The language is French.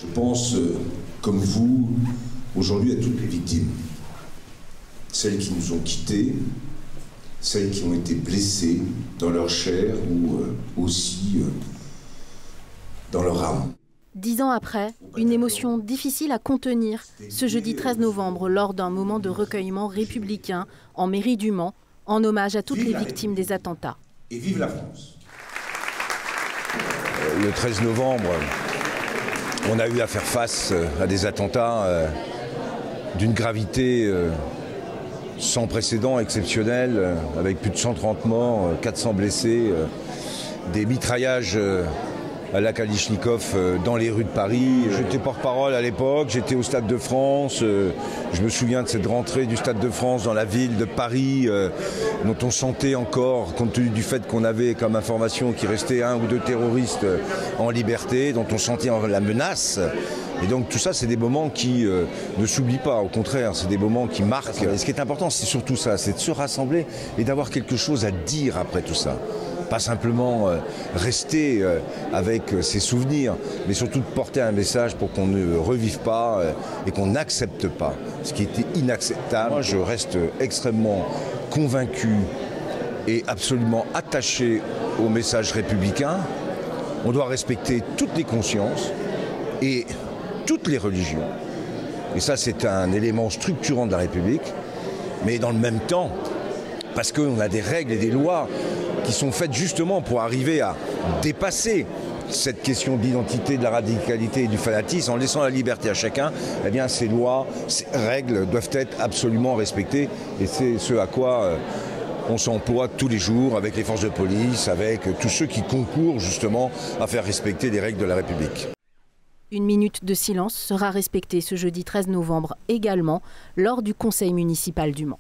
Je pense, comme vous, aujourd'hui à toutes les victimes. Celles qui nous ont quittés, celles qui ont été blessées dans leur chair ou aussi dans leur âme. 10 ans après, une émotion difficile à contenir ce jeudi 13 novembre lors d'un moment de recueillement républicain en mairie du Mans, en hommage à toutes les victimes des attentats. Et vive la France. Le 13 novembre, on a eu à faire face à des attentats d'une gravité sans précédent, exceptionnel, avec plus de 130 morts, 400 blessés, des mitraillages à la Kalachnikov dans les rues de Paris. J'étais porte-parole à l'époque, j'étais au Stade de France. Je me souviens de cette rentrée du Stade de France dans la ville de Paris, dont on sentait encore, compte tenu du fait qu'on avait comme information qu'il restait 1 ou 2 terroristes en liberté, dont on sentait la menace. Et donc tout ça, c'est des moments qui ne s'oublient pas, au contraire, c'est des moments qui marquent. Et ce qui est important, c'est surtout ça, c'est de se rassembler et d'avoir quelque chose à dire après tout ça. Pas simplement rester avec ses souvenirs, mais surtout de porter un message pour qu'on ne revive pas et qu'on n'accepte pas ce qui était inacceptable. Moi, je reste extrêmement convaincu et absolument attaché au message républicain. On doit respecter toutes les consciences et toutes les religions. Et ça, c'est un élément structurant de la République. Mais dans le même temps, parce qu'on a des règles et des lois qui sont faites justement pour arriver à dépasser cette question d'identité, de la radicalité et du fanatisme, en laissant la liberté à chacun, eh bien ces lois, ces règles doivent être absolument respectées. Et c'est ce à quoi on s'emploie tous les jours avec les forces de police, avec tous ceux qui concourent justement à faire respecter les règles de la République. Une minute de silence sera respectée ce jeudi 13 novembre également lors du conseil municipal du Mans.